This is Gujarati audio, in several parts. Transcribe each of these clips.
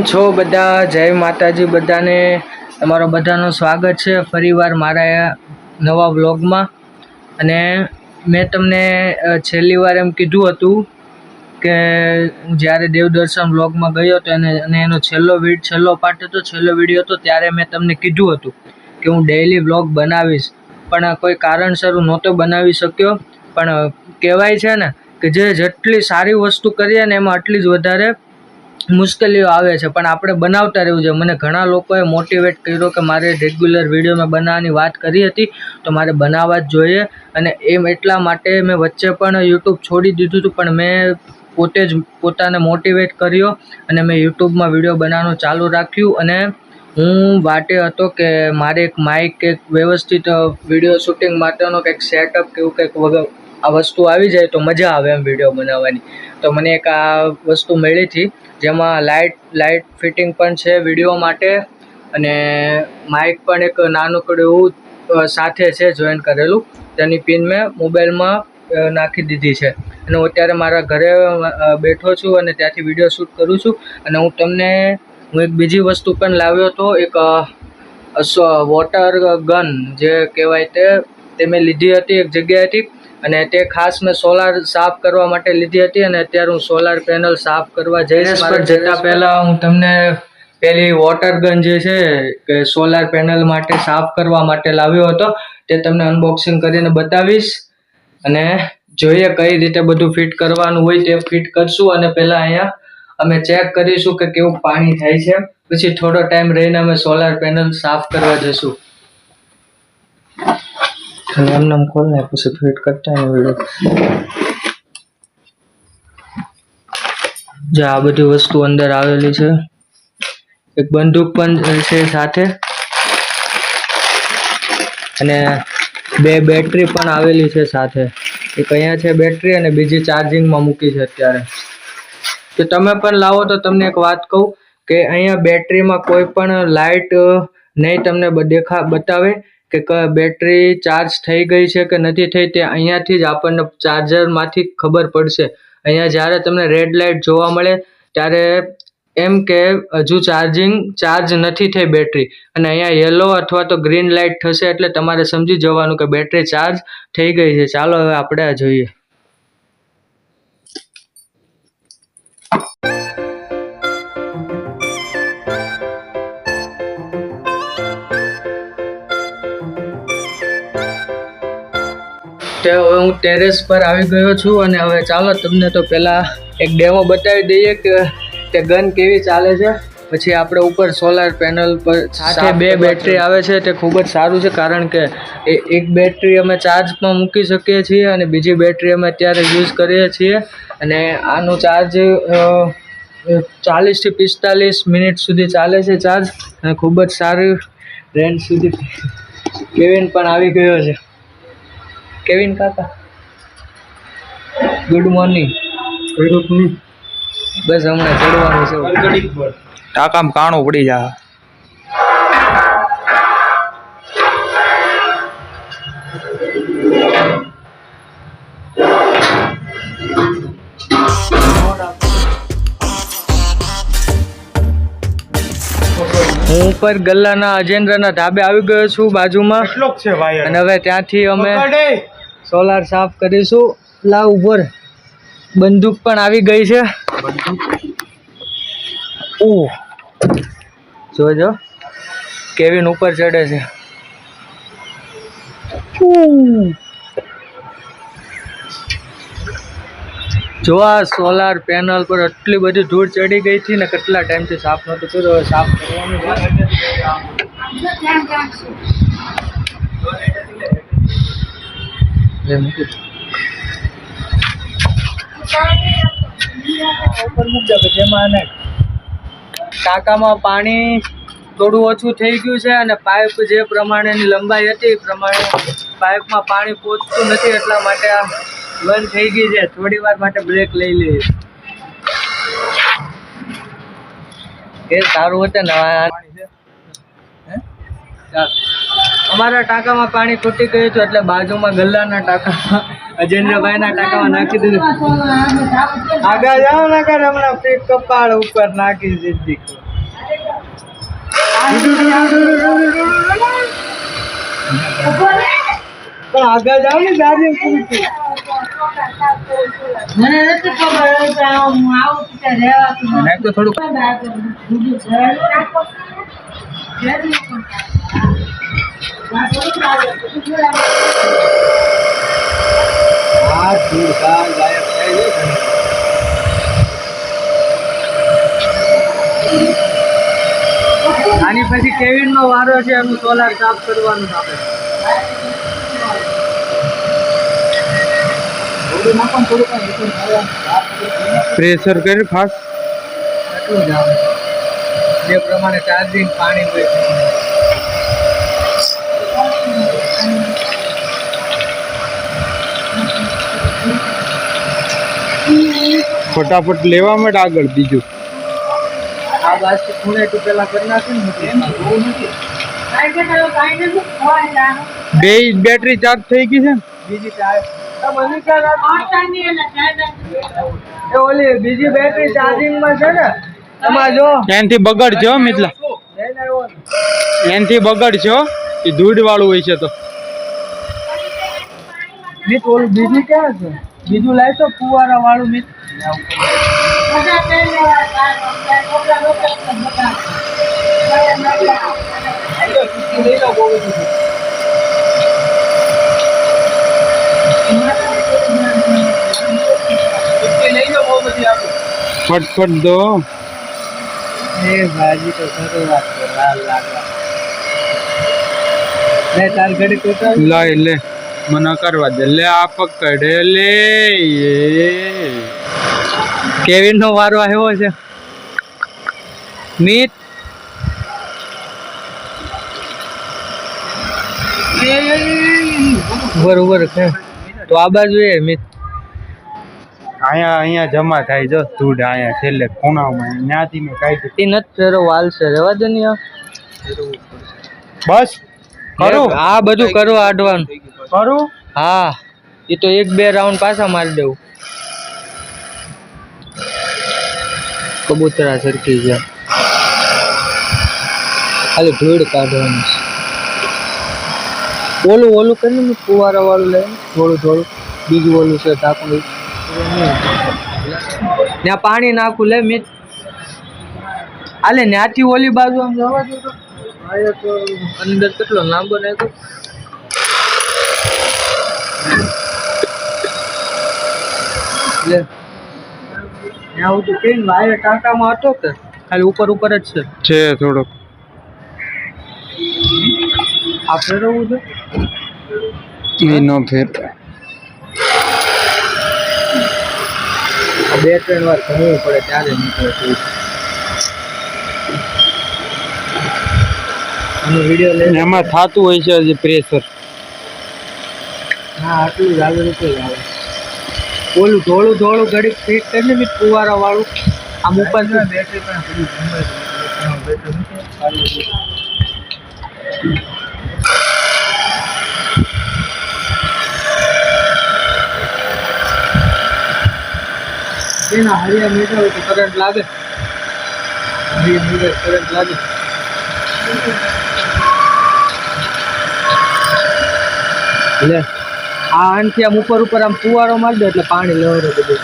છો બધા, જય માતાજી બધાને. તમારો બધાનું સ્વાગત છે ફરીવાર મારા નવા વ્લોગમાં. અને મેં તમને છેલ્લી વાર એમ કીધું હતું કે હું જ્યારે દેવદર્શન વ્લોગમાં ગયો હતો અને એનો છેલ્લો પાર્ટ હતો, છેલ્લો વિડીયો હતો, ત્યારે મેં તમને કીધું હતું કે હું ડેઈલી વ્લોગ બનાવીશ, પણ કોઈ કારણસર હું નહોતો બનાવી શક્યો. પણ કહેવાય છે ને કે જેટલી સારી વસ્તુ કરીએ ને એમાં આટલી જ વધારે મુશ્કેલીઓ આવે છે, પણ આપણે બનાવતા રહેવું જોઈએ. મને ઘણા લોકોએ મોટિવેટ કર્યો કે મારે રેગ્યુલર વિડીયો મેં બનાવવાની વાત કરી હતી તો મારે બનાવવા જ જોઈએ. અને એમ એટલા માટે મેં વચ્ચે પણ યુટ્યુબ છોડી દીધું હતું, પણ મેં પોતે જ પોતાને મોટિવેટ કર્યો અને મેં યુટ્યુબમાં વિડીયો બનાવવાનું ચાલુ રાખ્યું. અને હું વાટે હતો કે મારે એક માઇક, એક વ્યવસ્થિત વિડીયો શૂટિંગ માટેનો કંઈક સેટઅપ કે એવું કંઈક વગર આ વસ્તુ આવી જાય તો મજા આવે એમ વિડીયો બનાવવાની. તો મને એક આ વસ્તુ મળી હતી, જેમાં લાઇટ ફિટિંગ પણ છે વિડીયો માટે, અને માઇક પણ એક નાનકડું એવું સાથે છે જોઈન કરેલું. તેની પિન મેં મોબાઈલમાં નાખી દીધી છે અને હું અત્યારે મારા ઘરે બેઠો છું અને ત્યાંથી વિડીયો શૂટ કરું છું. અને હું એક બીજી વસ્તુ પણ લાવ્યો હતો, એક વોટર ગન જે કહેવાય તે મેં લીધી હતી એક જગ્યાએથી, અને તે ખાસ મેં સોલાર સાફ કરવા માટે લીધી હતી. અને અત્યારે હું સોલાર પેનલ સાફ કરવા જઈશ. પર જતાં પહેલાં હું તમને પેલી વોટર ગન જે છે કે સોલાર પેનલ માટે સાફ કરવા માટે લાવ્યો હતો તે તમને અનબોક્સિંગ કરીને બતાવીશ. અને જોઈએ કઈ રીતે બધું ફિટ કરવાનું હોય તે ફિટ કરશું. અને પહેલાં અહીંયા અમે ચેક કરીશું કે કેવું પાણી થાય છે, પછી થોડો ટાઈમ રહીને અમે સોલાર પેનલ સાફ કરવા જઈશું. એમને ખોલ ને પછી ફિટ કરતા ને વિડીયો. જે આ બધી વસ્તુ અંદર આવેલી છે, એક બંદૂક પણ છે સાથે, અને બે બેટરી પણ આવેલી છે સાથે. એક અહીંયા છે બેટરી અને બીજી ચાર્જિંગમાં મૂકી છે અત્યારે. તો તમે પણ લાવો તો તમને એક વાત કહું કે અહીંયા બેટરીમાં કોઈ પણ લાઇટ નહીં તમને બતાવે કે બેટરી ચાર્જ થઈ ગઈ છે કે નથી થઈ. તે અહીંયાથી જ આપણને ચાર્જરમાંથી ખબર પડશે. અહીંયા જ્યારે તમને રેડ લાઇટ જોવા મળે ત્યારે એમ કે હજુ ચાર્જ નથી થઈ બેટરી, અને અહીંયા યલો અથવા તો ગ્રીન લાઇટ થશે એટલે તમારે સમજી જવાનું કે બેટરી ચાર્જ થઈ ગઈ છે. ચાલો હવે આપણે આ જોઈએ. હવે હું ટેરેસ પર આવી ગયો છું અને હવે ચાલો તમને તો પહેલાં એક ડેમો બતાવી દઈએ કે ગન કેવી ચાલે છે. પછી આપણે ઉપર સોલાર પેનલ પર સાથે બે બેટરી આવે છે, તે ખૂબ જ સારું છે, કારણ કે એક બેટરી અમે ચાર્જમાં મૂકી શકીએ છીએ અને બીજી બેટરી અમે અત્યારે યુઝ કરીએ છીએ. અને આનું ચાર્જ 40 થી 45 મિનિટ સુધી ચાલે છે ચાર્જ, અને ખૂબ જ સારી રેન્જ સુધી. કેવિન પણ આવી ગયો છે. કેવિન કાકા, ગુડ મોર્નિંગ. બસ હમણાં ચડવાનું છે, ટાંકામાં કાણું પડી જાય. હું ઉપર ગલ્લાના અજેન્દ્રના ધાબે આવી ગયો છું બાજુમાં, અને હવે ત્યાંથી અમે સોલાર સાફ કરીશું. લાવ ઉપર બંદૂક પણ આવી ગઈ છે. જોજો કેવિન ઉપર ચડે છે. જો આ સોલાર પેનલ પર આટલી બધી ધૂળ ચડી ગઈ હતી ને, કેટલા ટાઈમથી સાફ નહોતું કર્યું. હવે સાફ કરવાનું છે. જેમાં ટાંકામાં પાણી થોડું ઓછું થઈ ગયું છે, અને પાઇપ જે પ્રમાણેની લંબાઈ હતી એ પ્રમાણે પાઇપમાં પાણી પહોંચતું નથી, એટલા માટે આ બંધ થઈ ગઈ છે. થોડી વાર માટે બ્રેક લઈ લઈએ. એ સારું હતું ને. અમારા ટાંકામાં પાણી ખૂટી ગયું હતું એટલે બાજુમાં ગલ્લાના ટાંકામાં અજેન્દ્રભાઈના ટાંકામાં નાખી દીધું. આગળ જાઓ ને, હમણાં કપાળ ઉપર નાખી દીધી. આગળ જાવ ને ચાર્જિંગ પૂરું મને નથી ખબર હું આવું ત્યાં રહેવા નાખ તો થોડુંક આની પછી કેવિન નો વારો છે એનું સોલાર સાફ કરવાનું આપણે પ્રેશર કરી ફાસ્ટ એટલું જ આવે જે પ્રમાણે ચાર્જિંગ પાણી હોય ફટાફટ લેવા માટે આગળ બીજું આ બાજુ ખૂણે તું પેલા કરી નાખે ને બહુ નથી બે બેટરી ચાર્જ થઈ ગઈ છે ને બીજી ઓલી બીજી બેટરી ચાર્જિંગ માં છે ને એમાં જો એનથી બગડશે હો મિતલા એનથી બગડશે હો એ ધૂળ વાળું હોય છે તો મિત ઓલું બીજું ક્યાં છે બીજું લાવશો ફુવારા વાળું મિત ફટફટ દો એ ભાજી તો ખરો વાત છે લાલ લાગવા લે તાર ઘડી કોટા લાય લે મને કરવા દે લે આ પકડે લે કેવિન નો વારો આવ્યો છે મિત બરોબર છે તો આ બાજુ એ મિત અહીંયા જમા થાય જો ધૂળ અહીંયા છેલ્લે ખૂણામાં ત્યાંથી મેં કાઢી એ નથી ફેરો વાલ છે રેવા દે ને બસ કરું આ બધું કરો આડવાનું કરું હા એ તો એક બે રાઉન્ડ પાછા મારી દેવું કબૂતરા સરકી ગયા ખાલી ધૂળ કાઢવાનું ઓલું કરીને ફુવારા વાળું લઈને થોડું બીજું ઓલું છે ટાંકું ત્યાં પાણી નાખું લે મિત હાલે ત્યાંથી ઓલી બાજુ આમ જવા દો તો અંદર કેટલો લાંબો નાખ્યો લે ત્યાં હું તો કઈ વાયર ટાંકામાં હતો કે ખાલી ઉપર જ છે થોડોક આ ફેરવવું છે એ નો ફેર બે ત્રણ વાર ઘણવું પડે ત્યારે નીકળે આનો વિડીયો લઈને એમાં થતું હોય છે હજી પ્રેશર હા આટલું જ આવી રીતે જ આવે ઓલું ધોળું ઘડીક ફિટ કરીને બી ફુવારા વાળું આમ ઉપર બેટરી પણ હરિયા મીટર હોય તો કરંટ લાગે હરિયા મીટર કરંટ લાગે લે આ આનથી આમ ઉપર આમ ફુવારો મારી દે એટલે પાણી લવરે બધું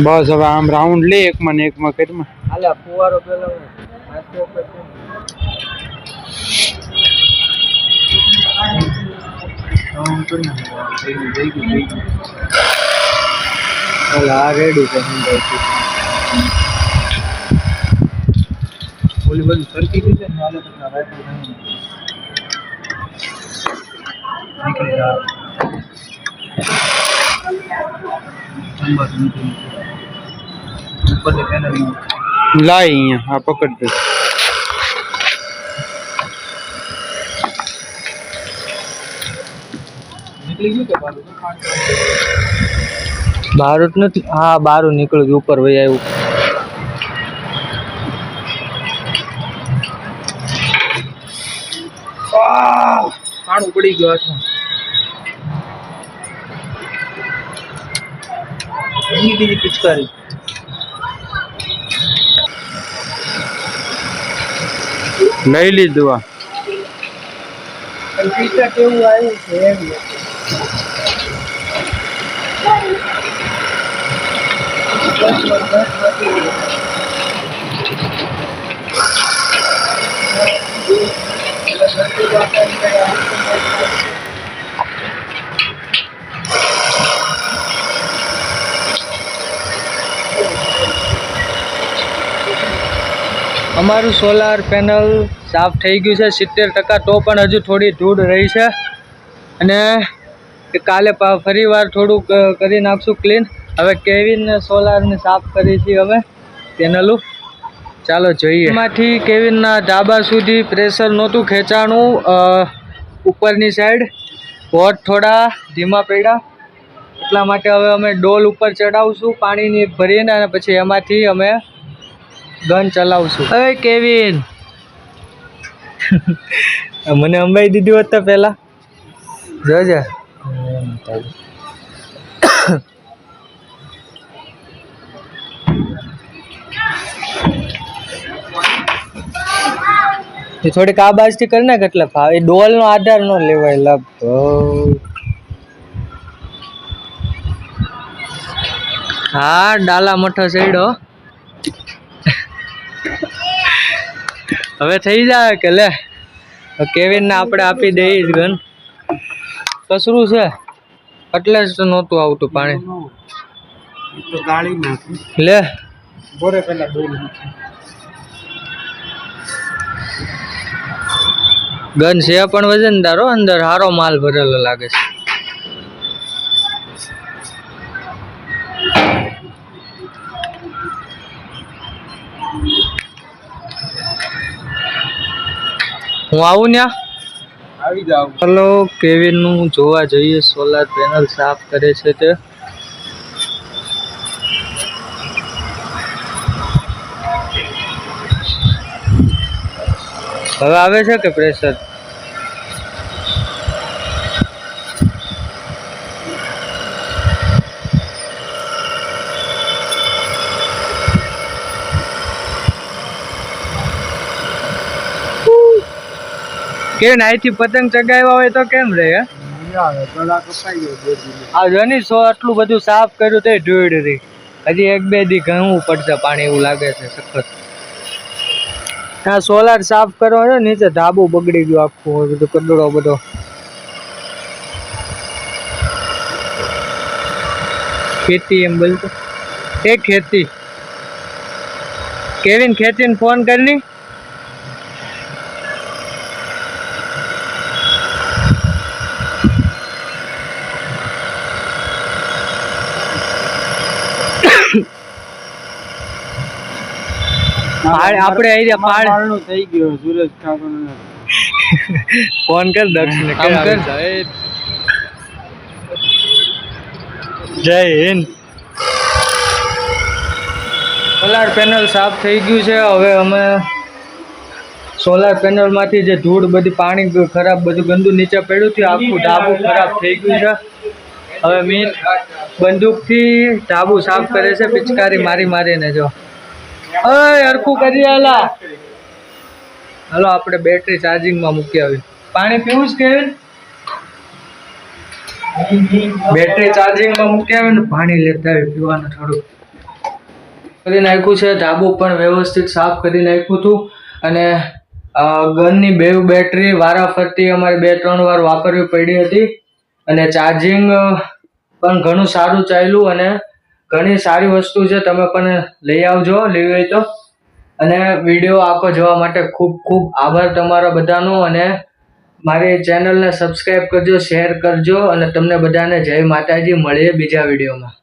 બસ હવે આમ રાઉન્ડ લે એકમાં ને એકમાં કરીમાં હાલે ફુવારો પેલો આ રેડી છે ઓલી બધું સરકી ગયું છે ને હાલે પછી નીકળી રહ્યા ઉપરની પેનલ લાય અહીંયા આ પકડ દે નીકળી ગયું કે બહાર જ નથી હા બહાર નીકળ્યું છે ઉપર વહી આવ્યું કાણું પડી ગયો હાથમાં બીજી પિચકારી લઈ લીધું આ ટીચર કેવું આવ્યું છે એમ અમારું સોલાર પેનલ સાફ થઈ ગયું છે 70%, તો પણ હજુ થોડી ધૂળ રહી છે અને કાલે ફરીવાર થોડુંક કરી નાખશું ક્લીન. હવે કેવિનને સોલારને સાફ કરી છે હવે પેનલું. ચાલો જોઈએ. એમાંથી કેવિનના ધાબા સુધી પ્રેશર નહોતું ખેંચાણું, ઉપરની સાઈડ વોટ થોડા ધીમા પડ્યા, એટલા માટે હવે અમે ડોલ ઉપર ચડાવશું પાણીની ભરીને અને પછી એમાંથી અમે ગન ચલાવશું. અરે કેવિન મને અંબાઈ દીધી હોત તો પહેલા જોજે. થોડીક આ બાજથી કરી નાખ એટલે એ ડોલ નો આધાર નો લેવાય લગભગ. હા ડાલા મઠો સૈડો હવે થઈ જાય કે લે કેવિન ને આપણે આપી દઈએ ગન. કસરું છે એટલે જ નહોતું આવતું પાણી. લે બોરે પેલા ગન છે પણ વજનદાર હો, અંદર સારો માલ ભરેલો લાગે છે. હું આવું ન્યા આવી જાવ. ચલો કેવિન નું જોવા જઈએ સોલાર પેનલ સાફ કરે છે તે. હવે આવે છે કે પ્રેશર? કે નાઈથી પતંગ ચગાવ્યા હોય તો કેમ રહે? આ જોની આટલું બધું સાફ કર્યું તો ધૂળ રહી. હજી 1-2 દી ઘણવું પડશે પાણી એવું લાગે છે સખત. આ સોલાર સાફ કરવો છે, નીચે ધાબુ બગડી ગયું આખું, બધું કદડો બધો. ખેતી એમ બોલતો એ ખેતી. કેવિન ખેતીને ફોન કરી. આપણે આઈ પાડ થઈ ગયો સુરજ ફોન કર દક્ષને કામ કર. જય હિન્દ. સોલાર પેનલ સાફ થઈ ગયું છે. હવે અમે સોલાર પેનલ માંથી જે ધૂળ બધી પાણી ખરાબ બધું ગંદુ નીચે પડ્યું હતું, આખું ધાબુ ખરાબ થઈ ગયું છે. હવે મીન બંદૂકથી ધાબુ સાફ કરે છે, પિચકારી મારી મારીને. જો હરખું કરી આલા. હાલો આપણે બેટરી ચાર્જિંગમાં મૂકી આવી. પાણી પીવું જ કેવી બેટરી ચાર્જિંગમાં મૂકી આવે ને પાણી લેતા આવી પીવાનું. થોડું કરી નાખ્યું છે, ધાબુ પણ વ્યવસ્થિત સાફ કરી નાખ્યું હતું. અને ગનની 2 બેટરી વારાફરતી અમારે 2-3 વાર વાપરવી પડી હતી. અને ચાર્જિંગ પણ ઘણું સારું ચાલ્યું અને ઘણી સારી વસ્તુ છે. તમે પણ લઈ આવજો લેવી હોય તો. અને વિડીયો આખો જોવા માટે ખૂબ ખૂબ આભાર તમારા બધાનો. અને મારી ચેનલને સબસ્ક્રાઈબ કરજો, શેર કરજો અને તમને બધાને જય માતાજી. મળીએ બીજા વિડીયોમાં.